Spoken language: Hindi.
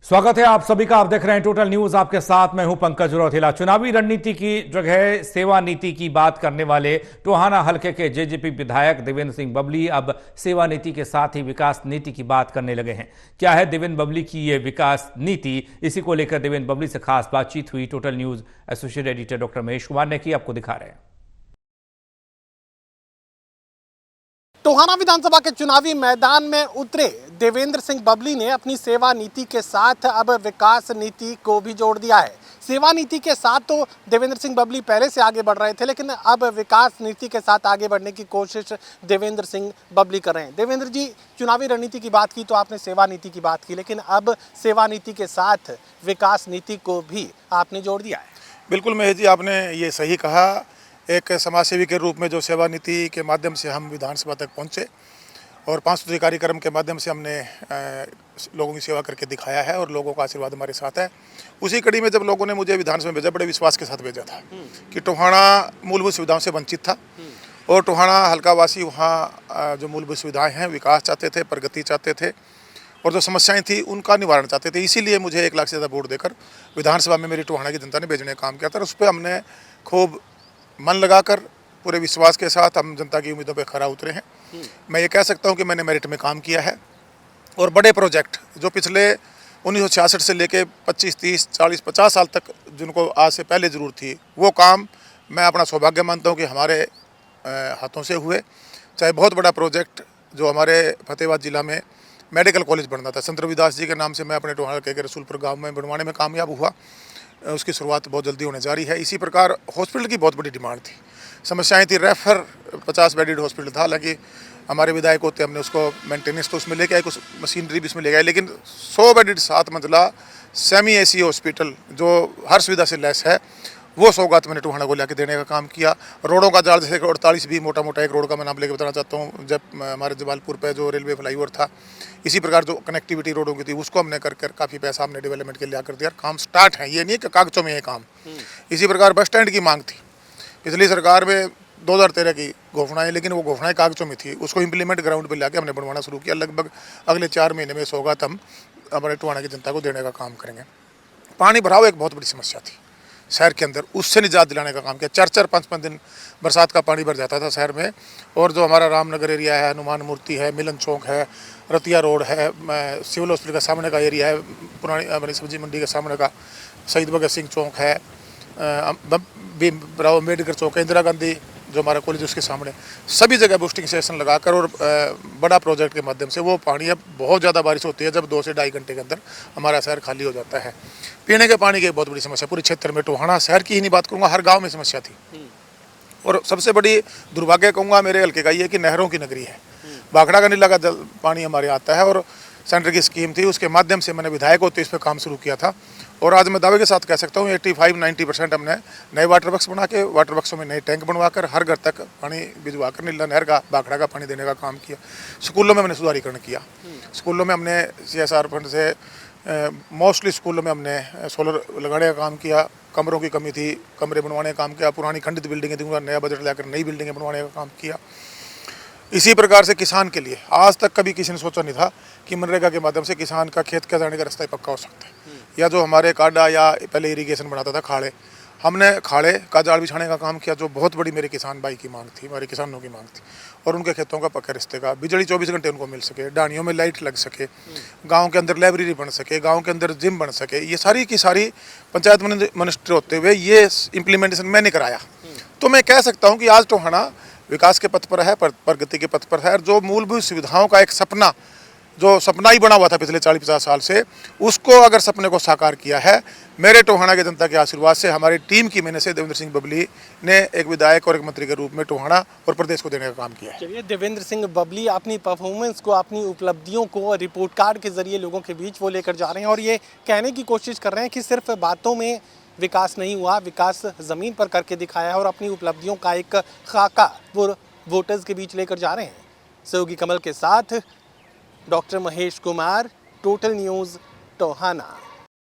स्वागत है आप सभी का। आप देख रहे हैं टोटल न्यूज, आपके साथ मैं हूं पंकज रौतेला। चुनावी रणनीति की जगह सेवा नीति की बात करने वाले टोहाना हलके के जेजेपी विधायक देवेंद्र सिंह बबली अब सेवा नीति के साथ ही विकास नीति की बात करने लगे हैं। क्या है देवेंद्र बबली की यह विकास नीति, इसी को लेकर देवेंद्र बबली से खास बातचीत हुई। Total news associate editor doctor Mahesh Kumar ने की, आपको दिखा रहे हैं। टोहाना विधानसभा के चुनावी मैदान में उतरे देवेंद्र सिंह बबली ने अपनी सेवा नीति के साथ अब विकास नीति को भी जोड़ दिया है। सेवा नीति के साथ तो देवेंद्र सिंह बबली पहले से आगे बढ़ रहे थे, लेकिन अब विकास नीति के साथ आगे बढ़ने की कोशिश देवेंद्र सिंह बबली कर रहे हैं। देवेंद्र जी, चुनावी रणनीति की बात की तो आपने सेवा नीति की बात की, लेकिन अब सेवा नीति के साथ विकास नीति को भी आपने जोड़ दिया है। बिल्कुल महेश जी, आपने ये सही कहा। एक समाजसेवी के रूप में जो सेवा नीति के माध्यम से हम विधानसभा तक पहुंचे और 5 सूत्री कार्यक्रम के माध्यम से हमने लोगों की सेवा करके दिखाया है और लोगों का आशीर्वाद हमारे साथ है। उसी कड़ी में जब लोगों ने मुझे विधानसभा में भेजा, बड़े विश्वास के साथ भेजा था कि टोहाना मूलभूत सुविधाओं से वंचित था और टोहाना हल्का वासी वहाँ जो मूलभूत सुविधाएँ हैं, विकास चाहते थे, प्रगति चाहते थे और जो समस्याएं थी उनका निवारण चाहते थे। इसीलिए मुझे 1 लाख से ज़्यादा वोट देकर विधानसभा में मेरी टोहाना की जनता ने भेजने का काम किया था। उस पर हमने खूब मन लगाकर पूरे विश्वास के साथ हम जनता की उम्मीदों पे खरा उतरे हैं। मैं ये कह सकता हूँ कि मैंने मेरिट में काम किया है और बड़े प्रोजेक्ट जो पिछले 1966 से लेके 25, 30, 40, 50 साल तक जिनको आज से पहले ज़रूरत थी, वो काम मैं अपना सौभाग्य मानता हूँ कि हमारे हाथों से हुए। चाहे बहुत बड़ा प्रोजेक्ट जो हमारे फतेहाबाद जिला में मेडिकल कॉलेज बनना था, संत रविदास जी के नाम से मैं अपने टोहाना के रसूलपुर गाँव में बनवाने में कामयाब हुआ। उसकी शुरुआत बहुत जल्दी होने जा रही है। इसी प्रकार हॉस्पिटल की बहुत बड़ी डिमांड थी, समस्याएं थी। रेफर 50 बेडेड हॉस्पिटल था, हालांकि हमारे विधायक होते हमने उसको मेंटेनेंस तो उसमें लेके आए, कुछ मशीनरी भी उसमें ले गए, लेकिन 100 बेडेड 7 मंजिला सेमी एसी हॉस्पिटल जो हर सुविधा से लैस है, वो सौगात मैंने टोहाना को लेकर देने का काम किया। रोडों का जाल जैसे 48 भी मोटा मोटा एक रोड का मैं नाम लेकर बताना चाहता हूँ। जब हमारे जबालपुर पे जो रेलवे फ्लाईओवर था, इसी प्रकार जो कनेक्टिविटी रोडों की थी उसको हमने कर काफ़ी पैसा हमने डेवलपमेंट के लिए कर दिया। काम स्टार्ट है, ये नहीं कि कागजों में ये काम। इसी प्रकार बस स्टैंड की मांग थी पिछली सरकार में 2013 की घोषणाएं, लेकिन वो घोषणाएं कागजों में थी, उसको इम्प्लीमेंट ग्राउंड पर लाके हमने बनवाना शुरू किया। लगभग अगले 4 महीने में सौगात हम हमारे टोहाना की जनता को देने का काम करेंगे। पानी भराव एक बहुत बड़ी समस्या थी शहर के अंदर, उससे निजात दिलाने का काम किया। 4-4, 5-5 दिन बरसात का पानी भर जाता था शहर में। और जो हमारा रामनगर एरिया है, हनुमान मूर्ति है, मिलन चौक है, रतिया रोड है, सिविल हॉस्पिटल का सामने का एरिया है, पुरानी अपनी सब्जी मंडी के सामने का शहीद भगत सिंह चौक है, भीमराव अम्बेडकर चौक है, इंदिरा गांधी जो हमारा कॉलेज उसके सामने, सभी जगह बूस्टिंग स्टेशन लगाकर और बड़ा प्रोजेक्ट के माध्यम से वो पानी, अब बहुत ज़्यादा बारिश होती है जब 2 से 2.5 घंटे के अंदर हमारा शहर खाली हो जाता है। पीने के पानी की बहुत बड़ी समस्या पूरे क्षेत्र में, टोहाना शहर की ही नहीं बात करूँगा, हर गाँव में समस्या थी। और सबसे बड़ी दुर्भाग्य कहूँगा मेरे हल्के का ये कि नहरों की नगरी है। भाखड़ा का नीला का जल पानी हमारे आता है और सेंटर की स्कीम थी, उसके माध्यम से मैंने विधायक होते इस पर काम शुरू किया था। और आज मैं दावे के साथ कह सकता हूँ 85-90% हमने नए वाटर बक्स बना के, वाटर बक्सों में नए टैंक बनवाकर हर घर तक पानी भिजवाकर नीला नहर का, भाखड़ा का पानी देने का काम किया। स्कूलों में हमने सुधारीकरण किया। स्कूलों में हमने CSR फंड से मोस्टली स्कूलों में हमने सोलर लगाने का काम किया। कमरों की कमी थी, कमरे बनवाने का काम किया। पुरानी खंडित बिल्डिंगें थी, नया बजट लाकर नई बिल्डिंगें बनवाने का काम किया। इसी प्रकार से किसान के लिए आज तक कभी किसी ने सोचा नहीं था कि मनरेगा के माध्यम से किसान का खेत का जाने का रास्ता पक्का हो सकता है। या जो हमारे काडा या पहले इरिगेशन बनाता था खाड़े, हमने खाड़े का जाल बिछाने का काम किया, जो बहुत बड़ी मेरे किसान भाई की मांग थी, हमारे किसानों की मांग थी। और उनके खेतों का पक्के रिश्ते का, बिजली 24 घंटे उनको मिल सके, डानियों में लाइट लग सके, गाँव के अंदर लाइब्रेरी बन सके, गाँव के अंदर जिम बन सके, ये सारी की सारी पंचायत मिनिस्टर होते हुए ये इम्प्लीमेंटेशन मैंने कराया। तो मैं कह सकता हूँ कि आज टोहाना विकास के पथ पर है, प्रगति के पथ पर है। और जो मूलभूत सुविधाओं का एक सपना, जो सपना ही बना हुआ था पिछले 40-50 साल से, उसको अगर सपने को साकार किया है मेरे टोहाना के जनता के आशीर्वाद से, हमारी टीम की मेहनत से देवेंद्र सिंह बबली ने एक विधायक और एक मंत्री के रूप में टोहाना और प्रदेश को देने का काम किया है। चलिए, देवेंद्र सिंह बबली अपनी परफॉर्मेंस को, अपनी उपलब्धियों को रिपोर्ट कार्ड के जरिए लोगों के बीच वो लेकर जा रहे हैं और ये कहने की कोशिश कर रहे हैं कि सिर्फ बातों में विकास नहीं हुआ, विकास ज़मीन पर करके दिखाया है और अपनी उपलब्धियों का एक खाका वो वोटर्स के बीच लेकर जा रहे हैं। सहयोगी कमल के साथ doctor Mahesh Kumar, total news, Tohana.